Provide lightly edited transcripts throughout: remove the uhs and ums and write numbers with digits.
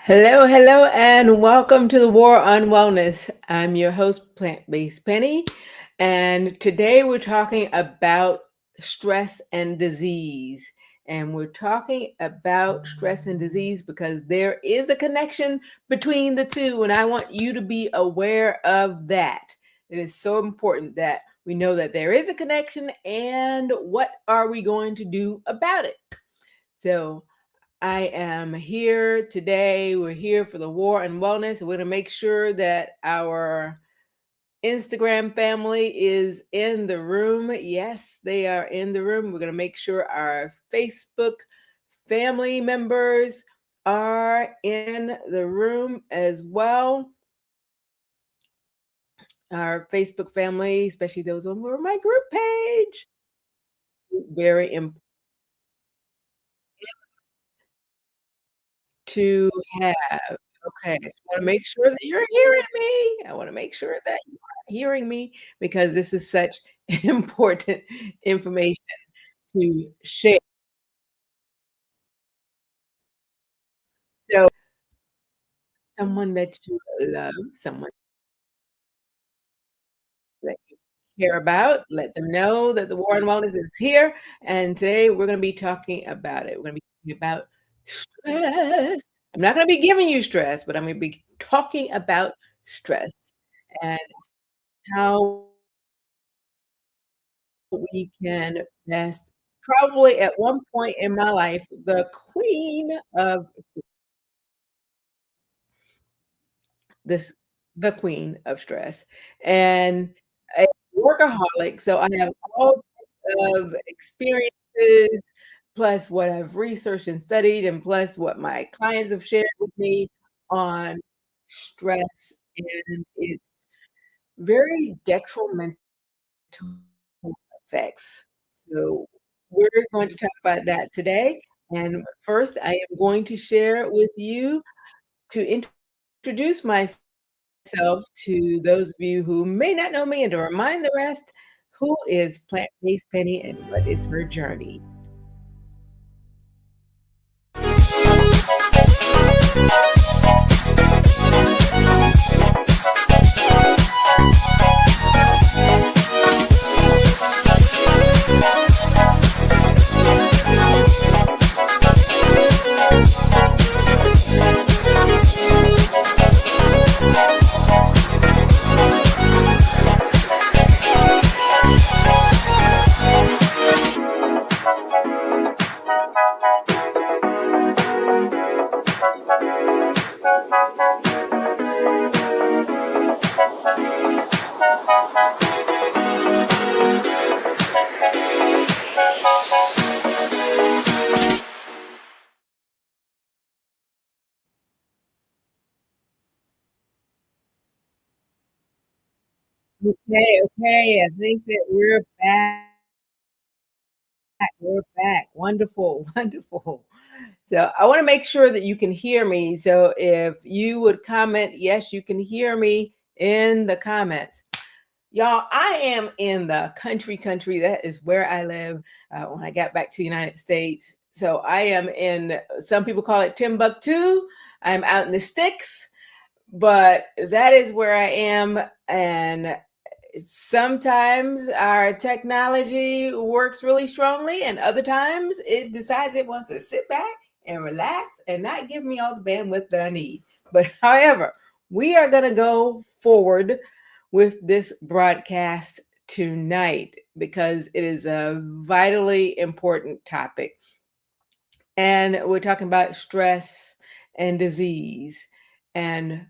Hello, hello, and welcome to the War on Wellness. I'm your host, Plant Based Penny, and today we're talking about stress and disease. And we're talking about stress and disease because there is a connection between the two, and I want you to be aware of that. It is so important that we know that there is a connection and what are we going to do about it. So, I am here today. We're here for the War and Wellness. We're going to make sure that our Instagram family is in the room. Yes, they are in the room. We're going to make sure our Facebook family members are in the room as well. Our Facebook family, especially those on my group page, very important to have. Okay, I wanna make sure that you're hearing me. I wanna make sure that you are hearing me because this is such important information to share. So, someone that you love, someone that you care about, let them know that the War on Wellness is here, and today we're gonna be talking about it. We're gonna be talking about stress. I'm not gonna be giving you stress, but I'm gonna be talking about stress and how we can best probably at one point in my life, this the queen of stress, and a workaholic, so I have all types of experiences, plus what I've researched and studied, and plus what my clients have shared with me on stress, and its very detrimental effects. So we're going to talk about that today. And first, I am going to share with you to introduce myself to those of you who may not know me and to remind the rest who is Plant Based Penny and what is her journey. Okay, okay. I think that we're back. We're back. Wonderful, wonderful. So I want to make sure that you can hear me. So if you would comment, yes, you can hear me in the comments. Y'all, I am in the country. That is where I live when I got back to the United States. So I am in, some people call it Timbuktu. I'm out in the sticks, but that is where I am. And sometimes our technology works really strongly, and other times it decides it wants to sit back and relax and not give me all the bandwidth that I need. But however, we are going to go forward with this broadcast tonight because it is a vitally important topic. And we're talking about stress and disease and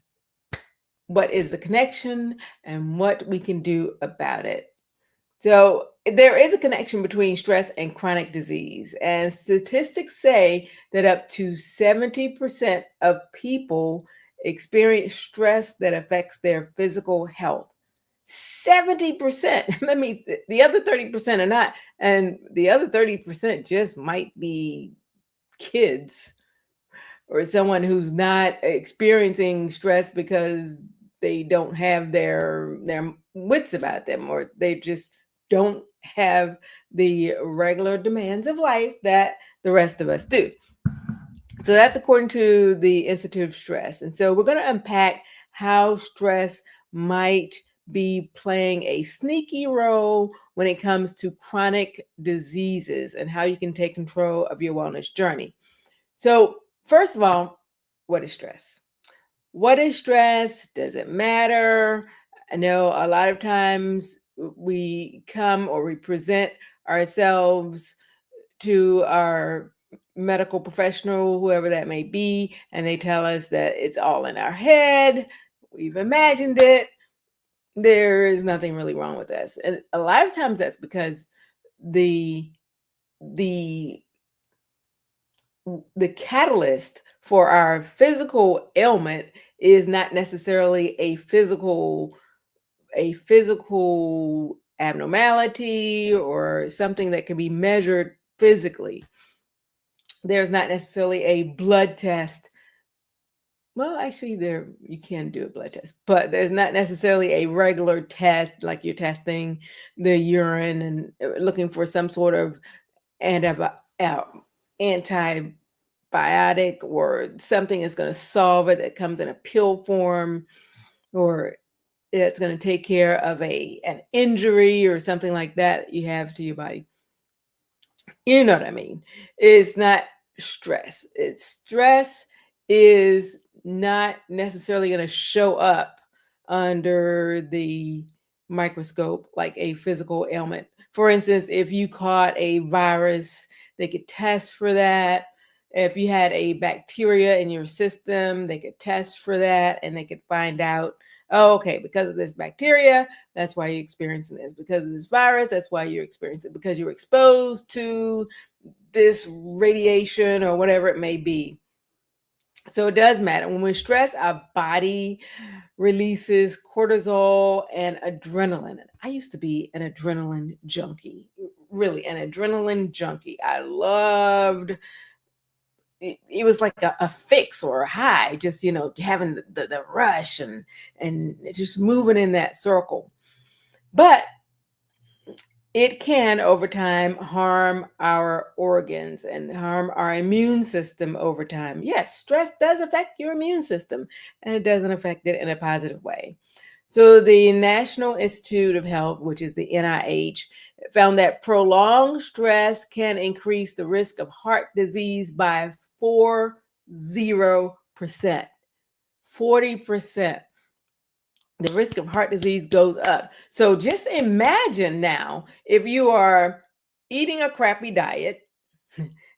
what is the connection and what we can do about it. So, there is a connection between stress and chronic disease, and statistics say that up to 70% of people experience stress that affects their physical health. 70%. That means the other 30% are not, and the other 30% just might be kids or someone who's not experiencing stress because they don't have their wits about them, or they just don't have the regular demands of life that the rest of us do. So that's according to the Institute of Stress. And so we're going to unpack how stress might be playing a sneaky role when it comes to chronic diseases and how you can take control of your wellness journey. So, first of all, what is stress? What is stress? Does it matter? I know a lot of times we come or we present ourselves to our medical professional, whoever that may be, and they tell us that it's all in our head. We've imagined it. There is nothing really wrong with us. And a lot of times that's because the the the catalyst for our physical ailment is not necessarily a physical abnormality or something that can be measured physically. There's not necessarily a blood test. Well, actually, there you can do a blood test, but there's not necessarily a regular test like you're testing the urine and looking for some sort of antibiotic or something that's going to solve it that comes in a pill form, or it's going to take care of an injury or something like that you have to your body. You know what I mean? It's not stress. It's stress is not necessarily going to show up under the microscope like a physical ailment. For instance, if you caught a virus, they could test for that. If you had a bacteria in your system, they could test for that and they could find out, oh, okay, because of this bacteria, that's why you're experiencing this. Because of this virus, that's why you're experiencing it. Because you're exposed to this radiation or whatever it may be. So it does matter. When we're stressed, our body releases cortisol and adrenaline. I used to be an adrenaline junkie, really an adrenaline junkie. I loved it was like a fix or a high, just having the rush and just moving in that circle. But it can over time harm our organs and harm our immune system over time. Yes, stress does affect your immune system, and it doesn't affect it in a positive way. So the National Institute of Health, which is the NIH, found that prolonged stress can increase the risk of heart disease by 40%. 40%. The risk of heart disease goes up. So just imagine now if you are eating a crappy diet.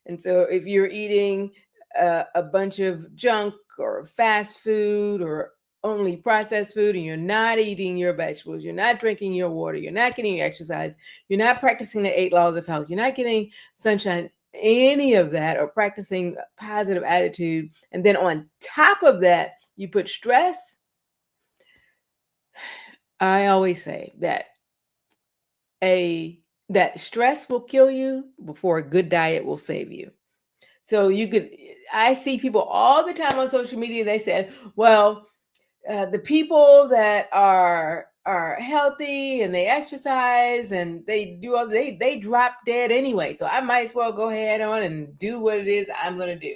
And so if you're eating a bunch of junk or fast food or only processed food, and you're not eating your vegetables, you're not drinking your water, you're not getting your exercise, you're not practicing the 8 laws of health, you're not getting sunshine, any of that, or practicing a positive attitude, and then on top of that, you put stress. I always say that that stress will kill you before a good diet will save you. So I see people all the time on social media. They say, "Well, the people that are healthy and they exercise and they do all they drop dead anyway. So I might as well go ahead on and do what it is I'm going to do."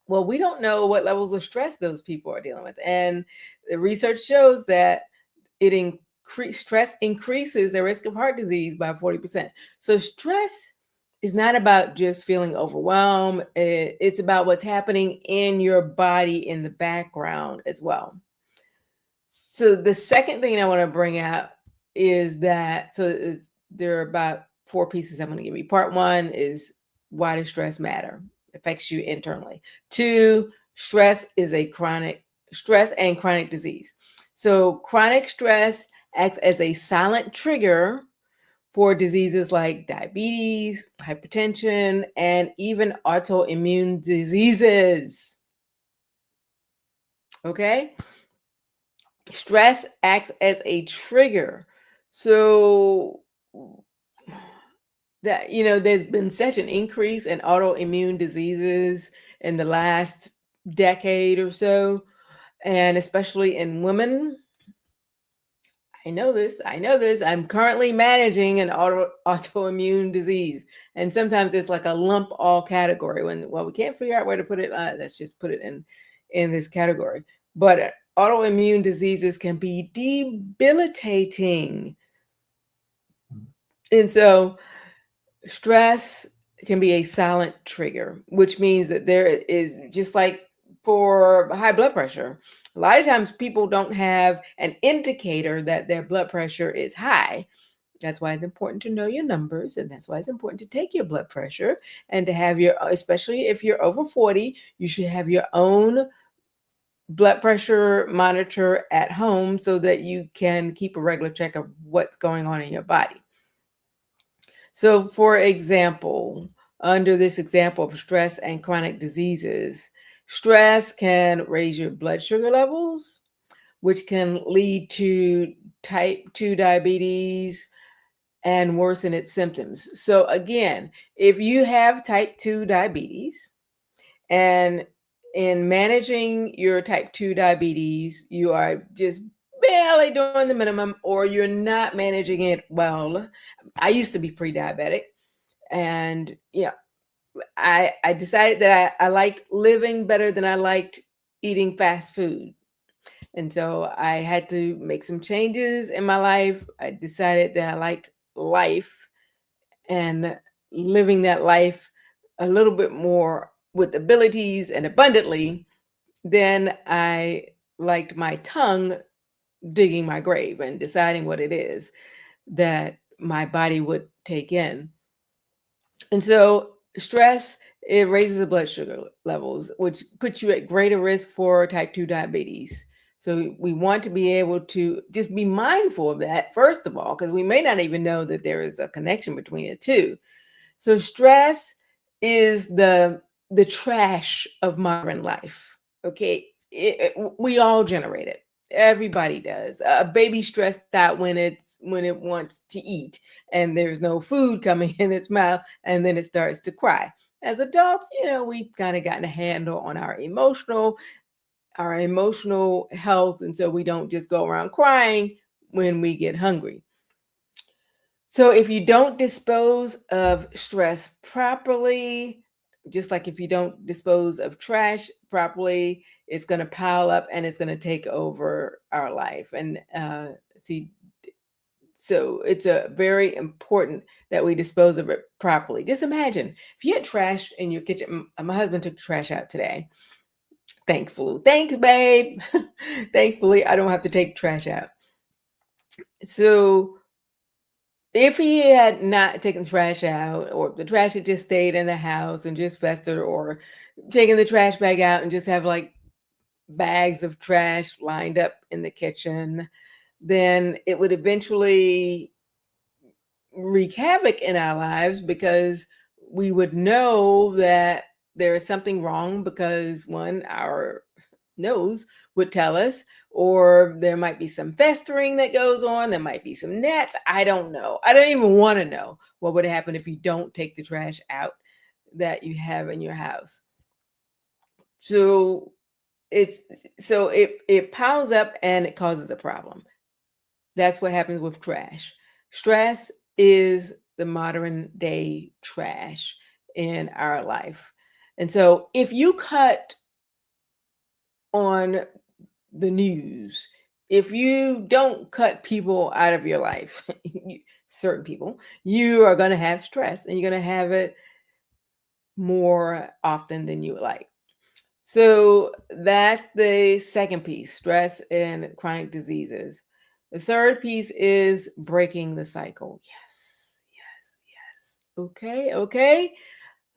Well, we don't know what levels of stress those people are dealing with, and the research shows that stress increases the risk of heart disease by 40%. So stress is not about just feeling overwhelmed. It's about what's happening in your body in the background as well. So the second thing I want to bring out is that, there are about 4 pieces I'm going to give you. Part one is, why does stress matter? It affects you internally. 2, stress and chronic disease. So chronic stress acts as a silent trigger for diseases like diabetes, hypertension, and even autoimmune diseases. Okay? Stress acts as a trigger. So that, there's been such an increase in autoimmune diseases in the last decade or so, and especially in women. I know this. I know this. I'm currently managing an autoimmune disease. And sometimes it's like a lump all category when, well, we can't figure out where to put it. Let's just put it in this category. But autoimmune diseases can be debilitating. And so stress can be a silent trigger, which means that there is, just like for high blood pressure, a lot of times people don't have an indicator that their blood pressure is high. That's why it's important to know your numbers, and that's why it's important to take your blood pressure and to have your, especially if you're over 40, you should have your own blood pressure monitor at home so that you can keep a regular check of what's going on in your body. So, for example, under this example of stress and chronic diseases, stress can raise your blood sugar levels, which can lead to type 2 diabetes and worsen its symptoms. So, again, if you have type 2 diabetes, and in managing your type 2 diabetes, you are just barely doing the minimum, or you're not managing it well. I used to be pre diabetic, and I decided that I liked living better than I liked eating fast food. And so I had to make some changes in my life. I decided that I liked life and living that life a little bit more with abilities and abundantly than I liked my tongue digging my grave and deciding what it is that my body would take in. And so stress, it raises the blood sugar levels, which puts you at greater risk for type 2 diabetes. So we want to be able to just be mindful of that, first of all, because we may not even know that there is a connection between the two. So stress is the trash of modern life. Okay, we all generate it. Everybody does. A baby stressed out when it wants to eat, and there's no food coming in its mouth, and then it starts to cry. As adults, we've kind of gotten a handle on our emotional health, and so we don't just go around crying when we get hungry. So if you don't dispose of stress properly, just like if you don't dispose of trash properly, it's going to pile up and it's going to take over our life. And so it's a very important that we dispose of it properly. Just imagine if you had trash in your kitchen. My husband took the trash out today. Thankfully, thanks, babe. Thankfully, I don't have to take trash out. So if he had not taken the trash out, or the trash had just stayed in the house and just festered, or taken the trash bag out and just have like bags of trash lined up in the kitchen, then it would eventually wreak havoc in our lives, because we would know that there is something wrong, because one, our nose would tell us, or there might be some festering that goes on, there might be some gnats. I don't know. I don't even want to know what would happen if you don't take the trash out that you have in your house. So it piles up and it causes a problem. That's what happens with trash. Stress is the modern day trash in our life. And so if you cut on the news, if you don't cut people out of your life, certain people, you are going to have stress, and you're going to have it more often than you would like. So that's the second piece: stress and chronic diseases. The third piece is breaking the cycle. Yes, yes, yes. Okay, okay.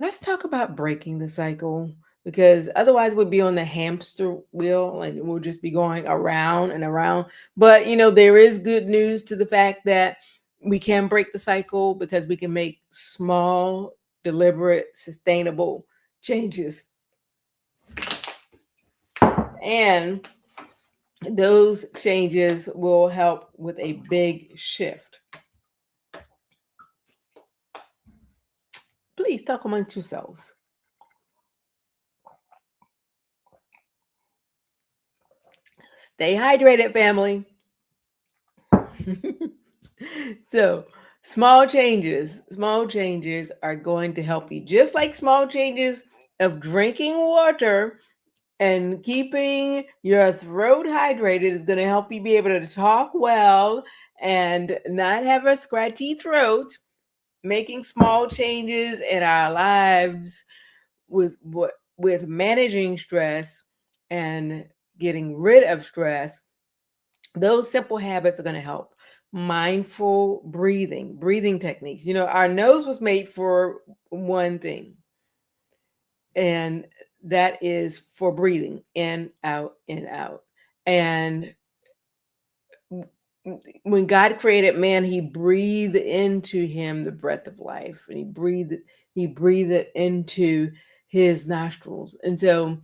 Let's talk about breaking the cycle, because otherwise we'd be on the hamster wheel and we'll just be going around and around. But there is good news to the fact that we can break the cycle, because we can make small, deliberate, sustainable changes. And those changes will help with a big shift. Please talk amongst yourselves. Stay hydrated, family. So small changes are going to help you, just like small changes of drinking water and keeping your throat hydrated is going to help you be able to talk well and not have a scratchy throat. Making small changes in our lives with managing stress and getting rid of stress, those simple habits are going to help. Mindful breathing techniques. Our nose was made for one thing, and that is for breathing in, out, in, out. And when God created man, he breathed into him the breath of life, and he breathed it into his nostrils. And so,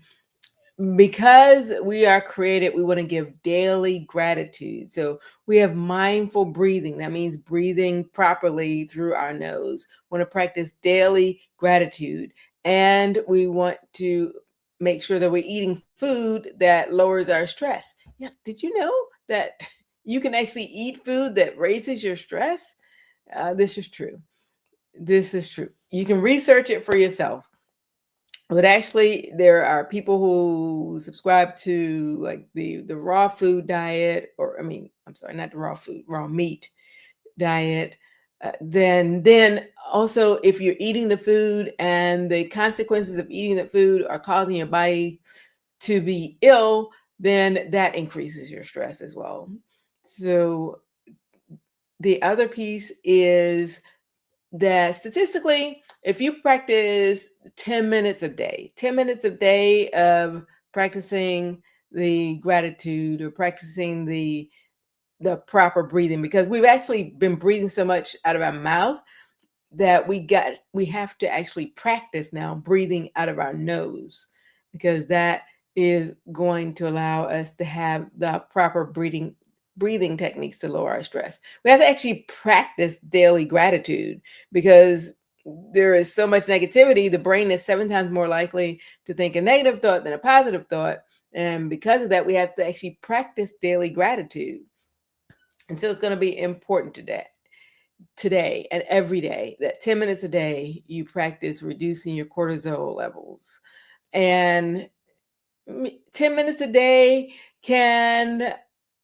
because we are created, we want to give daily gratitude. So we have mindful breathing. That means breathing properly through our nose. We want to practice daily gratitude. And we want to make sure that we're eating food that lowers our stress. Yeah, did you know that you can actually eat food that raises your stress? This is true. This is true. You can research it for yourself. But actually, there are people who subscribe to like the raw food diet, or I'm sorry, not the raw food, raw meat diet. Then also, if you're eating the food and the consequences of eating the food are causing your body to be ill, then that increases your stress as well. So the other piece is that statistically, if you practice 10 minutes a day, 10 minutes a day of practicing the gratitude or practicing the proper breathing, because we've actually been breathing so much out of our mouth that we have to actually practice now breathing out of our nose, because that is going to allow us to have the proper breathing techniques to lower our stress. We have to actually practice daily gratitude, because there is so much negativity. The brain is 7 times more likely to think a negative thought than a positive thought. And because of that, we have to actually practice daily gratitude. And so it's going to be important today and every day, that 10 minutes a day you practice reducing your cortisol levels. And 10 minutes a day can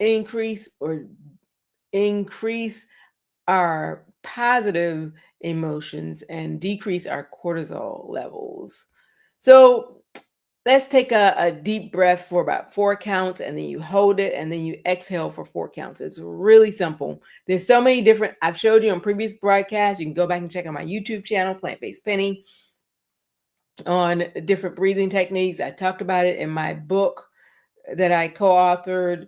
increase our positive emotions and decrease our cortisol levels. So let's take a deep breath for about 4 counts, and then you hold it, and then you exhale for 4 counts. It's really simple. There's so many different, I've showed you on previous broadcasts. You can go back and check out my YouTube channel, Plant Based Penny, on different breathing techniques. I talked about it in my book that I co-authored,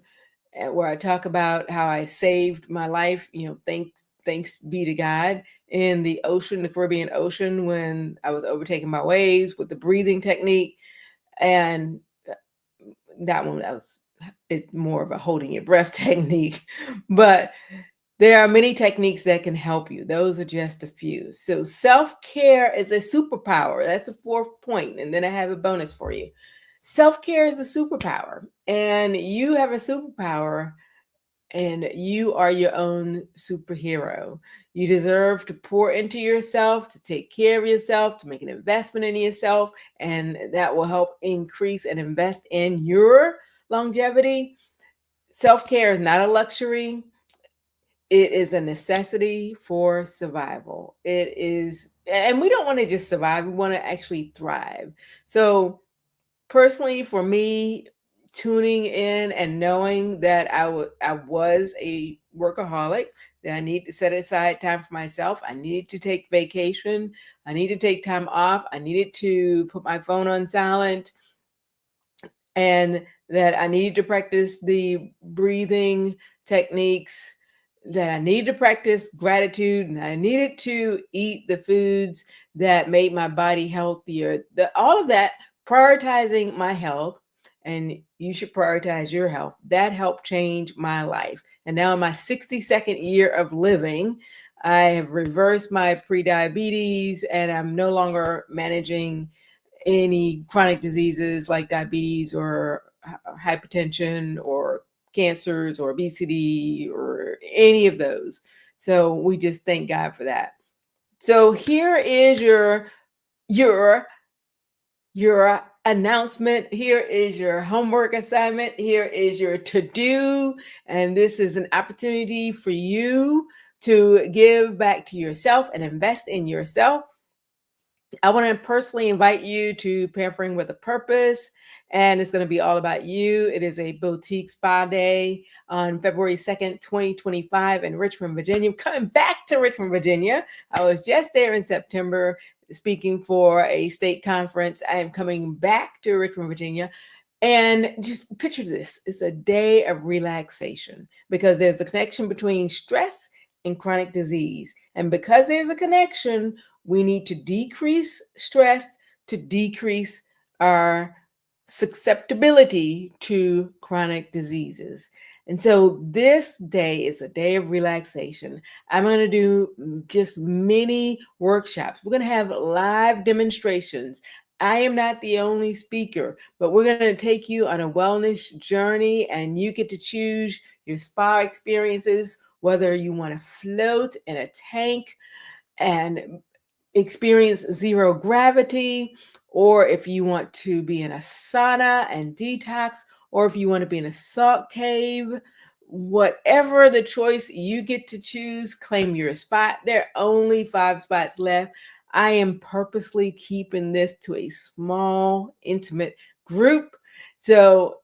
where I talk about how I saved my life, thanks be to God, in the ocean, the Caribbean Ocean, when I was overtaken by waves with the breathing technique. And that was it's more of a holding your breath technique. But there are many techniques that can help you. Those are just a few. So self-care is a superpower. That's the 4th point. And then I have a bonus for you. Self-care is a superpower, and you have a superpower, and you are your own superhero. You deserve to pour into yourself, to take care of yourself, to make an investment in yourself, and that will help increase and invest in your longevity. Self-care is not a luxury. It is a necessity for survival. It is, and we don't want to just survive, we want to actually thrive. So personally, for me, tuning in and knowing that I was a workaholic, that I need to set aside time for myself. I needed to take vacation. I needed to take time off. I needed to put my phone on silent, and that I needed to practice the breathing techniques, that I needed to practice gratitude, and I needed to eat the foods that made my body healthier. All of that, prioritizing my health, and you should prioritize your health. That helped change my life. And now in my 62nd year of living, I have reversed my prediabetes, and I'm no longer managing any chronic diseases like diabetes or hypertension or cancers or obesity or or any of those. So we just thank God for that. So here is your announcement. Here is your homework assignment. Here is your to-do. And this is an opportunity for you to give back to yourself and invest in yourself. I want to personally invite you to Pampering with a Purpose, and it's going to be all about you. It is a boutique spa day on February 2nd, 2025 in Richmond, Virginia. I'm coming back to Richmond, Virginia. I was just there in September speaking for a state conference. I am coming back to Richmond, Virginia. And just picture this. It's a day of relaxation because there's a connection between stress and chronic disease. And because there's a connection, we need to decrease stress to decrease our susceptibility to chronic diseases. And so this day is a day of relaxation. I'm going to do just mini workshops. We're going to have live demonstrations. I am not the only speaker, but we're going to take you on a wellness journey, and you get to choose your spa experiences, whether you want to float in a tank and experience zero gravity, or if you want to be in a sauna and detox, or if you want to be in a salt cave. Whatever the choice, you get to choose. Claim your spot. There are only 5 spots left. I am purposely keeping this to a small, intimate group so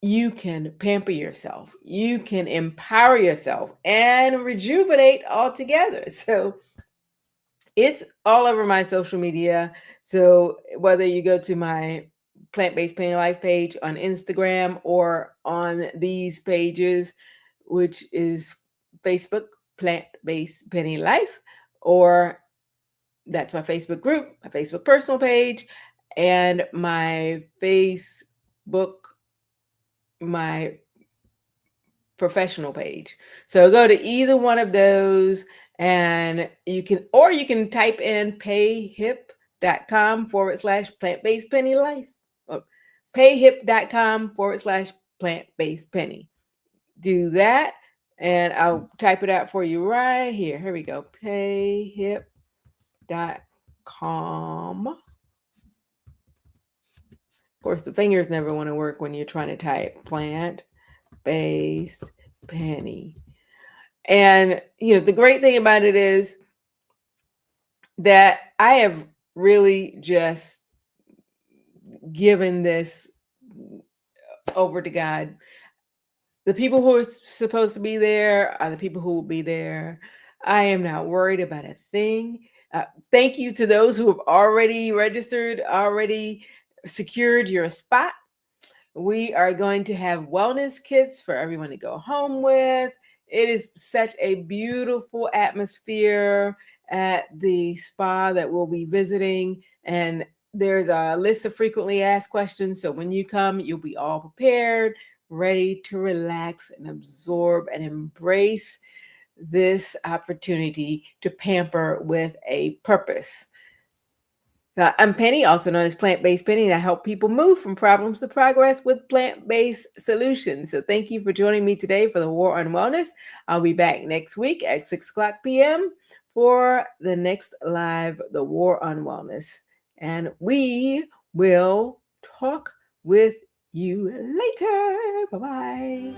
you can pamper yourself, you can empower yourself, and rejuvenate altogether. So it's all over my social media. So whether you go to my Plant-Based Penny Life page on Instagram or on these pages, which is Facebook, Plant-Based Penny Life, or that's my Facebook group, my Facebook personal page, and my Facebook, my professional page. So go to either one of those, and you can type in payhip.com/plant-based penny life, or payhip.com/plant-based penny. Do that, and I'll type it out for you right here. Here we go. Payhip.com. Of course, the fingers never want to work when you're trying to type plant-based penny. And the great thing about it is that I have really just given this over to God. The people who are supposed to be there are the people who will be there. I am not worried about a thing. Thank you to those who have already registered, already secured your spot. We are going to have wellness kits for everyone to go home with. It is such a beautiful atmosphere at the spa that we'll be visiting. And there's a list of frequently asked questions. So when you come, you'll be all prepared, ready to relax and absorb and embrace this opportunity to pamper with a purpose. I'm Penny, also known as Plant-Based Penny, and I help people move from problems to progress with plant-based solutions. So thank you for joining me today for the War on Wellness. I'll be back next week at 6 o'clock p.m. for the next live, The War on Wellness. And we will talk with you later. Bye-bye.